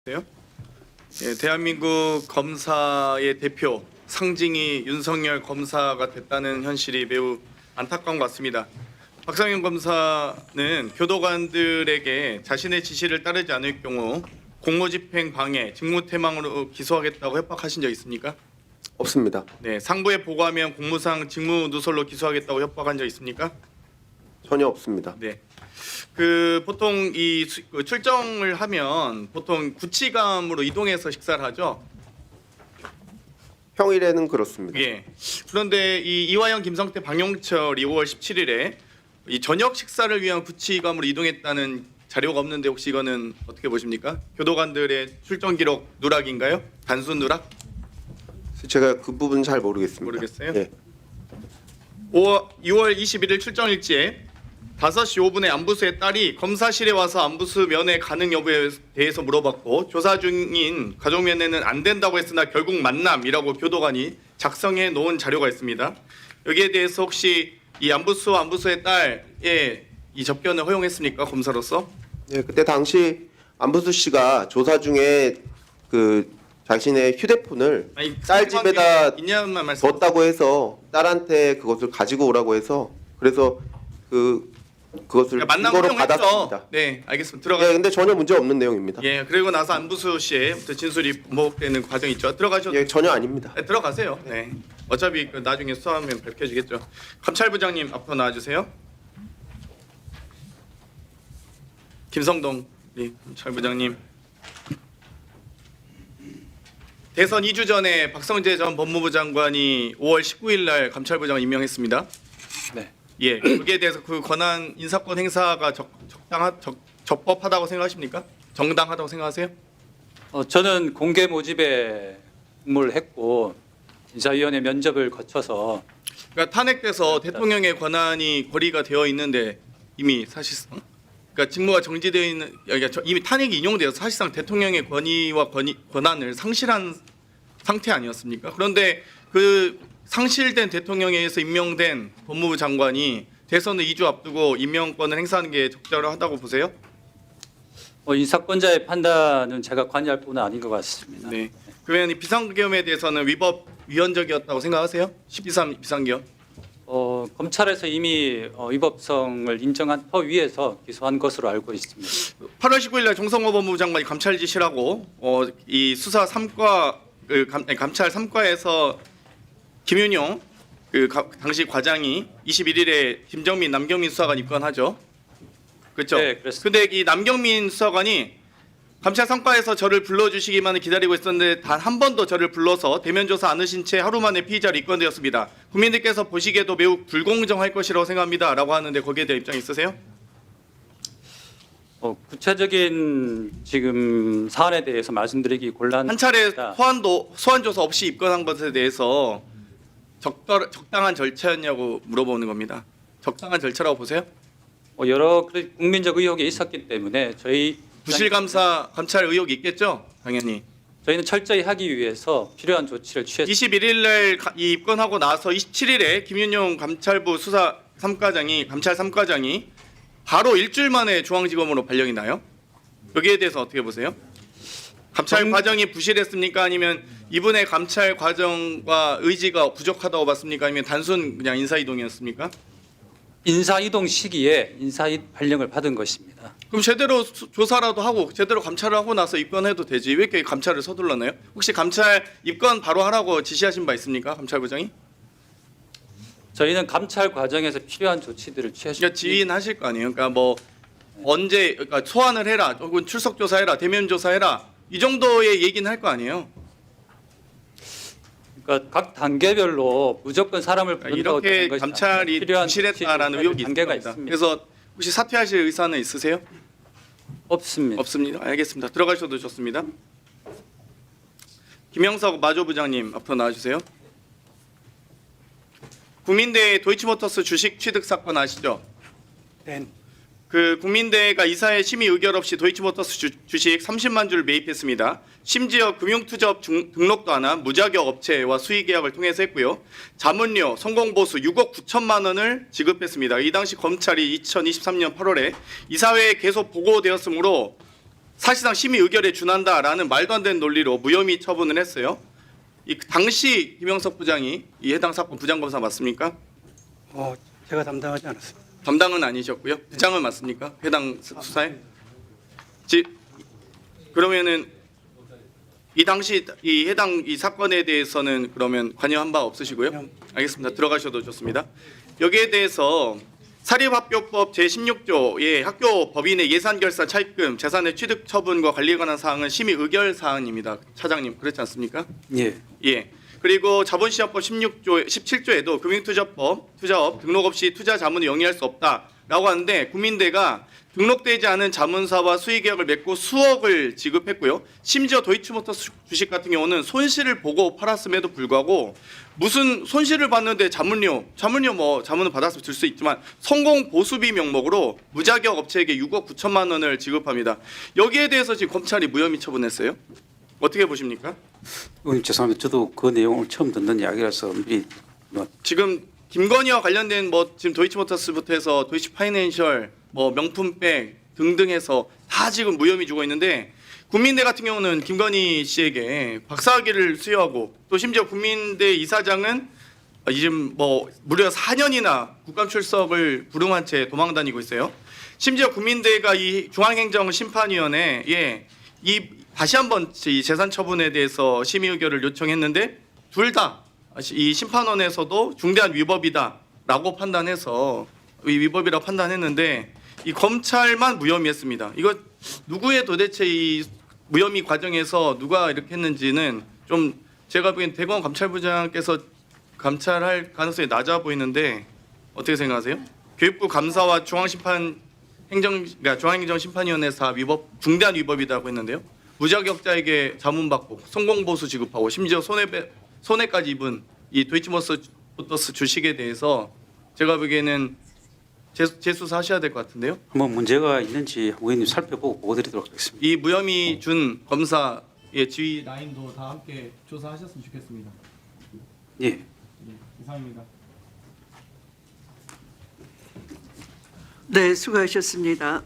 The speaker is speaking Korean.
돼요? 예, 대한민국 검사의 대표 상징이 윤석열 검사가 됐다는 현실이 매우 안타까운 것 같습니다. 박상현 검사는 교도관들에게 자신의 지시를 따르지 않을 경우 공무집행 방해, 직무태망으로 기소하겠다고 협박하신 적 있습니까? 없습니다. 네, 상부에 보고하면 공무상 직무누설로 기소하겠다고 협박한 적 있습니까? 전혀 없습니다. 네. 보통 출정을 하면 보통 구치감으로 이동해서 식사를 하죠. 평일에는 그렇습니다. 예. 그런데 이화영, 김성태, 방용철이 5월 17일에 이 저녁 식사를 위한 구치감으로 이동했다는 자료가 없는데 혹시 이거는 어떻게 보십니까? 교도관들의 출정 기록 누락인가요? 단순 누락? 제가 그 부분 잘 모르겠습니다. 모르겠어요? 예. 6월 21일 출정일지에 5시 5분에 안부수의 딸이 검사실에 와서 안부수 면회 가능 여부에 대해서 물어봤고 조사 중인 가족 면회는 안 된다고 했으나 결국 만남이라고 교도관이 작성해 놓은 자료가 있습니다. 여기에 대해서 혹시 이 안부수의 딸의 이 접견을 허용했습니까? 검사로서? 예, 그때 당시 안부수 씨가 조사 중에 그 자신의 휴대폰을 딸 집에다 있냐만 말씀. 뒀다고 해서 딸한테 그것을 가지고 오라고 해서 그래서 그것을 만남 증거로 허용했죠. 받았습니다. 네, 알겠습니다. 들어가. 예, 근데 전혀 문제 없는 내용입니다. 예, 그리고 나서 안부수 씨의 진술이 번복되는 과정이 있죠. 들어가셔도. 예, 전혀 아닙니다. 네, 들어가세요. 네. 어차피 나중에 수사하면 밝혀지겠죠. 감찰부장님 앞으로 나와주세요. 김성동 감찰부장님. 대선 2주 전에 박성재 전 법무부 장관이 5월 19일 날 감찰부장을 임명했습니다. 네. 예, 거기에 대해서 그 권한 인사권 행사가 적법하다고 생각하십니까? 정당하다고 생각하세요? 저는 공개 모집에 응모를 했고 인사위원회 면접을 거쳐서 그러니까 탄핵돼서 대통령의 권한이 거리가 되어 있는데 이미 사실상 그러니까 직무가 정지되어 있는 그러니까 이미 탄핵이 인용되어서 사실상 대통령의 권위와 권한을 상실한 상태 아니었습니까? 그런데 그 상실된 대통령에 의해서 임명된 법무부 장관이 대선을 2주 앞두고 임명권을 행사하는 게 적절하다고 보세요? 인사권자의 판단은 제가 관여할 부분은 아닌 것 같습니다. 네. 그러면 이 비상계엄에 대해서는 위법 위헌적이었다고 생각하세요? 12.3 비상계엄? 검찰에서 이미 위법성을 인정한 터 위에서 기소한 것으로 알고 있습니다. 8월 19일 날 정성호 법무부 장관이 감찰 지시라고 이 수사 3과 감찰 3과에서 김윤용 당시 과장이 21일에 김정민 남경민 수사관 입건하죠. 그렇죠? 네, 그렇습니다. 근데 이 남경민 수사관이 감찰 3과에서 저를 불러주시기만을 기다리고 있었는데 단 한 번도 저를 불러서 대면 조사 않으신 채 하루 만에 피의자로 입건되었습니다. 국민들께서 보시기에도 매우 불공정할 것이라고 생각합니다. 라고 하는데 거기에 대한 입장 있으세요? 구체적인 지금 사안에 대해서 말씀드리기 곤란합니다. 한 차례 소환 조사 없이 입건한 것에 대해서 적당한 절차였냐고 물어보는 겁니다. 적당한 절차라고 보세요? 여러 국민적 의혹이 있었기 때문에 부실 감찰 의혹이 있겠죠? 당연히. 저희는 철저히 하기 위해서 필요한 조치를 취했습니다. 21일 날 입건하고 나서 27일에 김윤용 감찰부 수사 3과장이 감찰 3과장이 바로 일주일 만에 중앙지검으로 발령이 나요. 여기에 대해서 어떻게 보세요? 감찰 과정이 부실했습니까? 아니면 이분의 감찰 과정과 의지가 부족하다고 봤습니까? 아니면 단순 그냥 인사이동이었습니까? 인사이동 시기에 발령을 받은 것입니다. 그럼 제대로 조사라도 하고 제대로 감찰을 하고 나서 입건해도 되지 왜 이렇게 감찰을 서둘러나요? 혹시 감찰 입건 바로 하라고 지시하신 바 있습니까? 감찰부장이? 저희는 감찰 과정에서 필요한 조치들을 취했습니다. 그러니까 지휘하실 거 아니에요? 그러니까 뭐 언제 그러니까 소환을 해라 혹은 출석 조사해라 대면 조사해라 이 정도의 얘기는 할 거 아니에요? 그러니까 각 단계별로 무조건 사람을 부른다고 이렇게 되는 것이 감찰이 아니라 필요한 부실했다라는 의혹이 단계가 있습니다. 있습니다. 그래서 혹시 사퇴하실 의사는 있으세요? 없습니다. 없습니다. 알겠습니다. 들어가셔도 좋습니다. 김영석 마조부장님 앞으로 나와주세요. 국민대 도이치모터스 주식 취득 사건 아시죠? 네. 그 국민대가 이사회 심의 의결 없이 도이치모터스 주식 30만 주를 매입했습니다. 심지어 금융투자업 등록도 안 한 무자격 업체와 수의 계약을 통해서 했고요. 자문료, 성공보수 6억 9천만 원을 지급했습니다. 이 당시 검찰이 2023년 8월에 이사회에 계속 보고되었으므로 사실상 심의 의결에 준한다라는 말도 안 되는 논리로 무혐의 처분을 했어요. 이 당시 김영석 부장이 이 해당 사건 부장검사 맞습니까? 제가 담당하지 않았습니다. 담당은 아니셨고요. 부장은 맞습니까? 해당 수사에? 그러면은 이 당시 이 해당 이 사건에 대해서는 그러면 관여한 바 없으시고요? 알겠습니다. 들어가셔도 좋습니다. 여기에 대해서 사립학교법 제16조의 학교 법인의 예산결사 차입금 재산의 취득 처분과 관리에 관한 사항은 심의 의결 사항입니다. 차장님 그렇지 않습니까? 예. 예. 그리고 자본시장법 17조에도 금융투자법 투자업 등록 없이 투자 자문을 영위할 수 없다라고 하는데 국민대가 등록되지 않은 자문사와 수의계약을 맺고 수억을 지급했고요. 심지어 도이치모터스 주식 같은 경우는 손실을 보고 팔았음에도 불구하고 무슨 손실을 봤는데 자문료 뭐 자문을 받았으면 줄 수 있지만 성공 보수비 명목으로 무자격 업체에게 6억 9천만 원을 지급합니다. 여기에 대해서 지금 검찰이 무혐의 처분했어요. 어떻게 보십니까? 의원님 죄송합니다. 저도 그 내용을 처음 듣는 이야기라서 미리 지금 김건희와 관련된 뭐 지금 도이치모터스부터 해서 도이치파이낸셜 뭐 명품백 등등 해서 다 지금 무혐의 주고 있는데 국민대 같은 경우는 김건희 씨에게 박사학위를 수여하고 또 심지어 국민대 이사장은 지금 뭐 무려 4년이나 국감 출석을 불응한 채 도망 다니고 있어요. 심지어 국민대가 이 중앙행정심판위원회에 이 다시 한번 이 재산 처분에 대해서 심의 의결을 요청했는데 둘 다 이 심판원에서도 중대한 위법이다라고 판단해서 위법이라고 판단했는데 이 검찰만 무혐의했습니다. 이거 누구의 도대체 이 무혐의 과정에서 누가 이렇게 했는지는 좀 제가 보기엔 대검 감찰부장께서 감찰할 가능성이 낮아 보이는데 어떻게 생각하세요? 교육부 감사와 그러니까 중앙행정심판위원회에서 다 중대한 위법이라고 했는데요. 무자격자에게 자문받고 성공보수 지급하고 심지어 손해까지 입은 이 도이치모터스 주식에 대해서 제가 보기에는 재수사하셔야 될 것 같은데요. 한번 문제가 있는지 의원님 살펴보고 보고드리도록 하겠습니다. 이 무혐의 준 검사의 지휘 라인도 다 함께 조사하셨으면 좋겠습니다. 예. 이상입니다. 네, 수고하셨습니다.